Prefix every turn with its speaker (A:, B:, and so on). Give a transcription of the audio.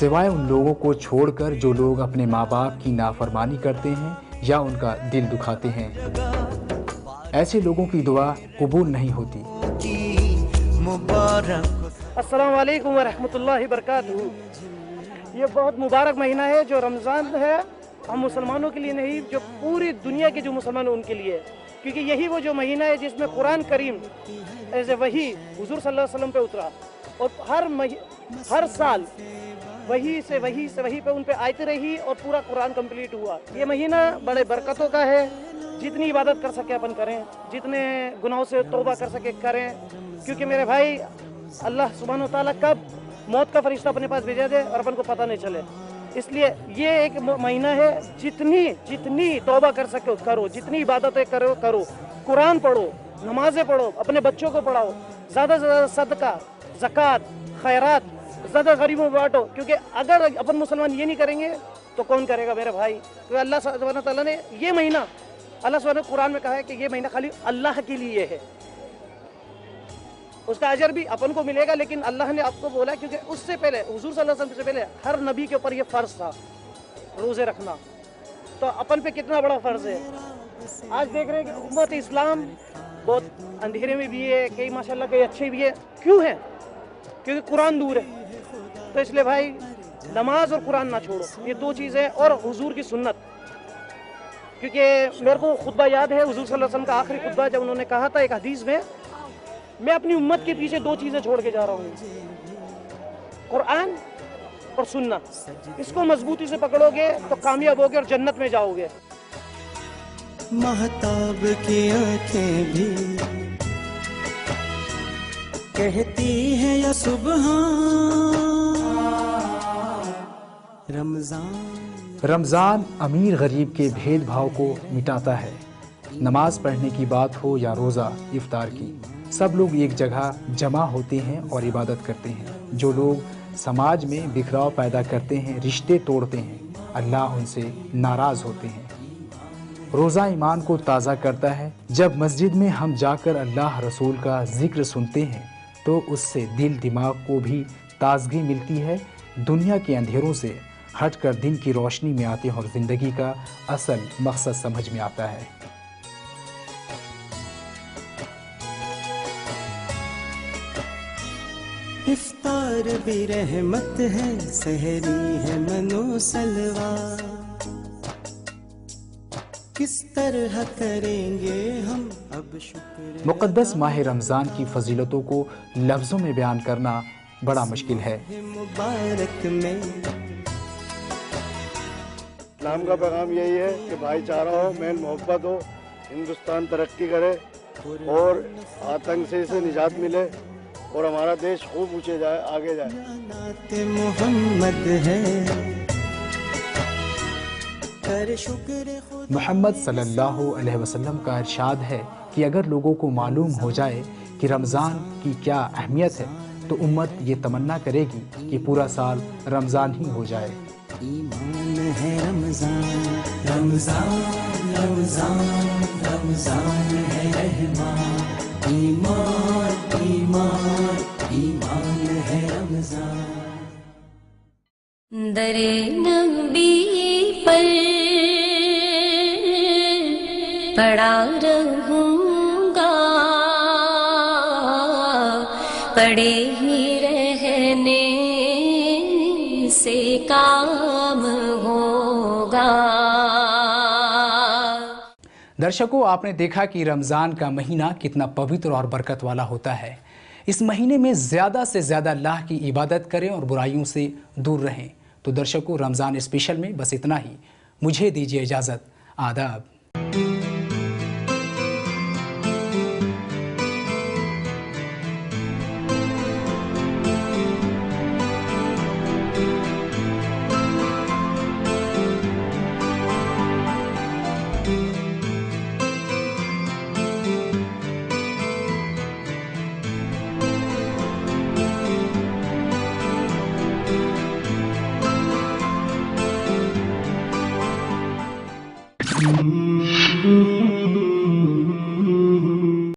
A: سوائے ان لوگوں کو چھوڑ کر جو لوگ اپنے ماں باپ کی نافرمانی کرتے ہیں یا ان کا دل دکھاتے ہیں۔ ایسے لوگوں کی دعا قبول نہیں ہوتی۔
B: مبارک
C: السلام علیکم ورحمۃ اللہ وبرکاتہ۔ یہ بہت مبارک مہینہ ہے جو رمضان ہے، ہم مسلمانوں کے لیے نہیں، جو پوری دنیا کے جو مسلمان ہیں ان کے لیے، کیونکہ یہی وہ جو مہینہ ہے جس میں قرآن کریم ایز اے وحی حضور صلی اللہ علیہ وسلم پہ اترا، اور ہر سال وحی سے وحی پہ ان پہ آیتیں رہی اور پورا قرآن کمپلیٹ ہوا۔ یہ مہینہ بڑے برکتوں کا ہے، جتنی عبادت کر سکے اپن کریں، جتنے گناہوں سے توبہ کر سکے کریں، کیونکہ میرے بھائی اللہ سبحانہ و تعالیٰ کب موت کا فرشتہ اپنے پاس بھیجا دے اور اپن کو پتہ نہیں چلے، اس لیے یہ ایک مہینہ ہے جتنی توبہ کر سکے کرو، جتنی عبادتیں کرو، قرآن پڑھو، نمازیں پڑھو، اپنے بچوں کو پڑھاؤ، زیادہ سے زیادہ صدقہ، زکوٰۃ، خیرات، زیادہ غریبوں میں بانٹو، کیونکہ اگر اپن مسلمان یہ نہیں کریں گے تو کون کرے گا میرے بھائی؟ کیونکہ اللہ سبحانہ تعالیٰ نے یہ مہینہ، اللہ سبحانہ قرآن میں کہا ہے کہ یہ مہینہ خالی اللہ کے لیے ہے، اس کا اجر بھی اپن کو ملے گا، لیکن اللہ نے آپ کو بولا کیونکہ اس سے پہلے حضور صلی اللہ علیہ وسلم سے پہلے ہر نبی کے اوپر یہ فرض تھا روزے رکھنا، تو اپن پہ کتنا بڑا فرض ہے۔ آج دیکھ رہے ہیں کہ امت اسلام بہت اندھیرے میں بھی ہے، کئی ماشاءاللہ کئی اچھے بھی ہے، کیوں ہے؟ کیونکہ قرآن دور ہے، تو اس لیے بھائی نماز اور قرآن نہ چھوڑو، یہ دو چیزیں، اور حضور کی سنت، کیونکہ میرے کو خطبہ یاد ہے حضور صلی اللہ علیہ وسلم کا آخری خطبہ، جب انہوں نے کہا تھا ایک حدیث میں اپنی امت کے پیچھے دو چیزیں چھوڑ کے جا رہا ہوں، قرآن اور سنت، اس کو مضبوطی سے پکڑو گے تو کامیاب ہوگے اور جنت میں جاؤ گے۔
B: مہتاب کی آنکھیں بھی کہتی ہے یا
A: رمضان امیر غریب کے بھید بھاؤ کو مٹاتا ہے۔ نماز پڑھنے کی بات ہو یا روزہ افطار کی، سب لوگ ایک جگہ جمع ہوتے ہیں اور عبادت کرتے ہیں۔ جو لوگ سماج میں بکھراؤ پیدا کرتے ہیں، رشتے توڑتے ہیں، اللہ ان سے ناراض ہوتے ہیں۔ روزہ ایمان کو تازہ کرتا ہے۔ جب مسجد میں ہم جا کر اللہ رسول کا ذکر سنتے ہیں تو اس سے دل دماغ کو بھی تازگی ملتی ہے، دنیا کے اندھیروں سے ہٹ کر دن کی روشنی میں آتے ہیں اور زندگی کا اصل مقصد سمجھ میں آتا ہے۔
B: افطار بھی رحمت ہے، سحری ہے منو سلوا، کس طرح کریں گے ہم اب شکر۔
A: مقدس ماہ رمضان کی فضیلتوں کو لفظوں میں بیان کرنا بڑا مشکل ہے۔
B: مبارک میں
D: اسلام کا پیغام یہی ہے کہ بھائی چارہ ہو، میل محبت ہو، ہندوستان ترقی کرے اور آتنک سے اسے نجات ملے اور ہمارا دیش خوب اونچے جائے، آگے جائے۔
B: نعت محمد ہے، کر شکر خدا۔
A: محمد صلی اللہ علیہ وسلم کا ارشاد ہے کہ اگر لوگوں کو معلوم ہو جائے کہ رمضان کی کیا اہمیت ہے تو امت یہ تمنا کرے گی کہ پورا سال رمضان ہی ہو جائے۔
B: ایمان ہے رمضان، رمضان رمضان رمضان ہے رحمان، ایمان ایمان ایمان ہے رمضان۔
E: در نبی پر پڑا رہوں گا، پڑے ہی رہنے سے کام ہوگا۔
A: درشکوں، آپ نے دیکھا کہ رمضان کا مہینہ کتنا پوتر اور برکت والا ہوتا ہے۔ اس مہینے میں زیادہ سے زیادہ اللہ کی عبادت کریں اور برائیوں سے دور رہیں۔ تو درشکوں، رمضان اسپیشل میں بس اتنا ہی۔ مجھے دیجیے اجازت۔ آداب۔